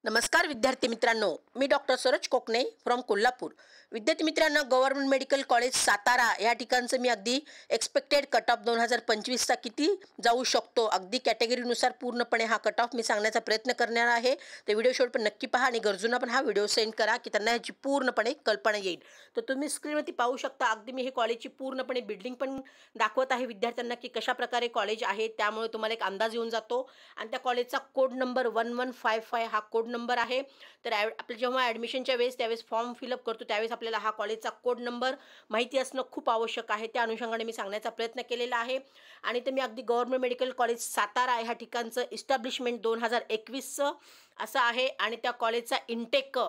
नमस्कार विद्यार्थी मित्रांनो, मी डॉक्टर सरोज कोकणे फ्रॉम कोल्हापूर। विद्यार्थी मित्रांनो, गव्हर्नमेंट मेडिकल कॉलेज सातारा या ठिकाणचं मी अगदी एक्सपेक्टेड कट ऑफ 2025चा किती जाऊ शकतो, अगदी कॅटेगरीनुसार पूर्णपणे हा कट ऑफ मी सांगण्याचा प्रयत्न करणार आहे। तर व्हिडिओ शेवट पण नक्की पहा आणि गरजूंना पण हा व्हिडिओ सेंड करा की त्यांना याची पूर्णपणे कल्पना येईल। तर तुम्ही स्क्रीनवरती पाहू शकता, अगदी मी हे कॉलेजची पूर्णपणे बिल्डिंग पण दाखवत आहे विद्यार्थ्यांना की कशा प्रकारे कॉलेज आहे, त्यामुळे तुम्हाला एक अंदाज येऊन जातो। आणि त्या कॉलेजचा कोड नंबर 1155 हा कोड नंबर आहे। तर आपलं जेव्हा ॲडमिशनच्या वेळेस त्यावेळेस फॉर्म फिलअप करतो त्यावेळेस आपल्याला हा कॉलेजचा कोड नंबर माहिती असणं खूप आवश्यक आहे। त्या अनुषंगाने मी सांगण्याचा प्रयत्न केलेला आहे। आणि ते मी अगदी गव्हर्नमेंट मेडिकल कॉलेज सातारा ह्या ठिकाणचं इस्टॅब्लिशमेंट 2021चं असं आहे। आणि त्या कॉलेजचा इंटेक,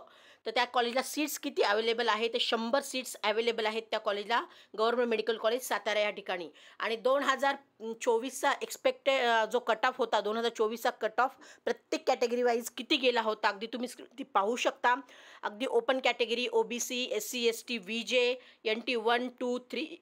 तर त्या कॉलेजला सीट्स किती अवेलेबल आहे, ते 100 सीट्स अवेलेबल आहेत त्या कॉलेजला, गव्हर्नमेंट मेडिकल कॉलेज सातारा या ठिकाणी। आणि 2024चा एक्सपेक्टेड जो कट ऑफ होता, 2024चा कट ऑफ प्रत्येक कॅटेगरी वाईज किती गेला होता अगदी तुम्ही ती पाहू शकता। अगदी open category OBC, SC ST VJ NT 1 2 3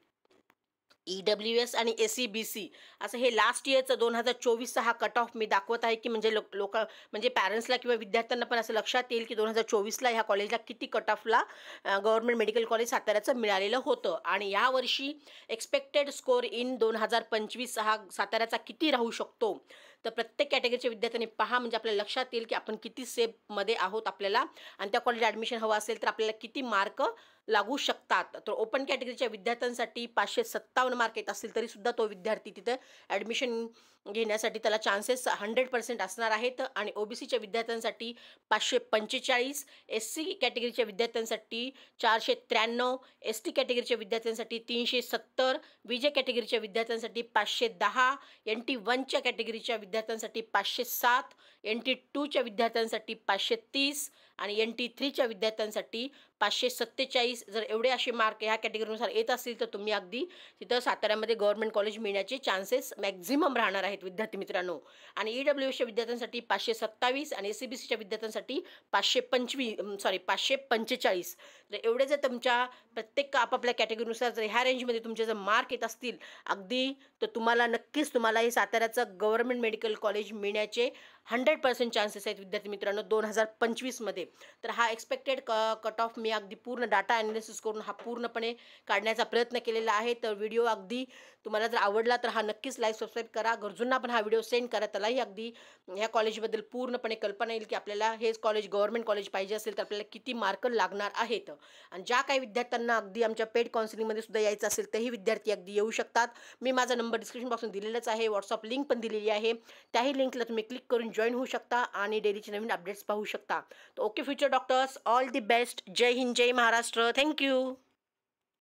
EWS आणि SCBC असं हे लास्ट इयरचं 2024चा हा कट ऑफ मी दाखवत आहे की म्हणजे लोक म्हणजे पॅरेंट्सला किंवा विद्यार्थ्यांना पण असं लक्षात येईल की 2024ला ह्या कॉलेजला किती कट ऑफला गव्हर्नमेंट मेडिकल कॉलेज साताऱ्याचं मिळालेलं होतं। आणि यावर्षी एक्सपेक्टेड स्कोर इन 2025 हा साताऱ्याचा किती राहू शकतो, तर प्रत्येक कॅटेगरीच्या विद्यार्थ्यांनी पहा, म्हणजे आपल्याला लक्षात येईल की आपण किती सेफमध्ये आहोत आपल्याला। आणि त्या कॉलेज ॲडमिशन हवं असेल तर आपल्याला किती मार्क लागू शकतात। तर ओपन कॅटेगरीच्या विद्यार्थ्यांसाठी 557 मार्क येत असतील तरीसुद्धा तो विद्यार्थी तिथे ॲडमिशन घेण्यासाठी त्याला चान्सेस 100% असणार आहेत। आणि OBCच्या विद्यार्थ्यांसाठी 545, SC कॅटेगरीच्या विद्यार्थ्यांसाठी 493, ST कॅटेगरीच्या विद्यार्थ्यांसाठी 370, VJ कॅटेगरीच्या विद्यार्थ्यांसाठी 510, NT 1च्या कॅटेगरीच्या विद्यार्थ्यांसाठी 507, NT 2च्या विद्यार्थ्यांसाठी 530 आणि NT 3च्या विद्यार्थ्यांसाठी 547। जर एवढे असे मार्क ह्या कॅटेगरीनुसार येत असतील तर तुम्ही अगदी तिथं साताऱ्यामध्ये गव्हर्नमेंट कॉलेज मिळण्याचे चान्सेस मॅक्झिमम राहणार आहेत विद्यार्थी मित्रांनो। आणि EWSच्या विद्यार्थ्यांसाठी 527 आणि SCBCच्या विद्यार्थ्यांसाठी 545। तर एवढे जर तुमच्या प्रत्येक आपापल्या कॅटेगरीनुसार जर ह्या रेंजमध्ये तुमचे जर मार्क येत असतील अगदी, तर तुम्हाला नक्कीच तुम्हाला हे साताऱ्याचं गव्हर्नमेंट मेडिकल कॉलेज मिळण्याचे 100% चान्सेस आहेत विद्यार्थी मित्रांनो 2025मध्ये। तर हा एक्सपेक्टेड कट ऑफ मी अगदी पूर्ण डाटा ॲनालिसिस करून हा पूर्णपणे काढण्याचा प्रयत्न केलेला आहे। तर व्हिडिओ अगदी तुम्हाला जर आवडला तर हा नक्कीच लाईक सबस्क्राईब करा, गरजूंना पण हा व्हिडिओ सेंड करा, त्यालाही अगदी ह्या कॉलेजबद्दल पूर्णपणे कल्पना येईल की आपल्याला हेच कॉलेज गव्हर्नमेंट कॉलेज पाहिजे असेल तर आपल्याला किती मार्क लागणार आहेत। आणि ज्या काही विद्यार्थ्यांना अगदी आमच्या पेड काउन्सिलिंगमध्ये सुद्धा यायचं असेल तेही विद्यार्थी अगदी येऊ शकतात। मी माझा नंबर डिस्क्रिप्शन बॉक्समध्ये दिलेलाच आहे, व्हॉट्सअप लिंक पण दिलेली आहे, त्याही लिंकला तुम्ही क्लिक करून जॉईन होऊ शकता आणि डेलीचे नवीन अपडेट्स पाहू शकता। तर okay future doctors, all the best. जय हिंद, जय महाराष्ट्र। थँक्यू।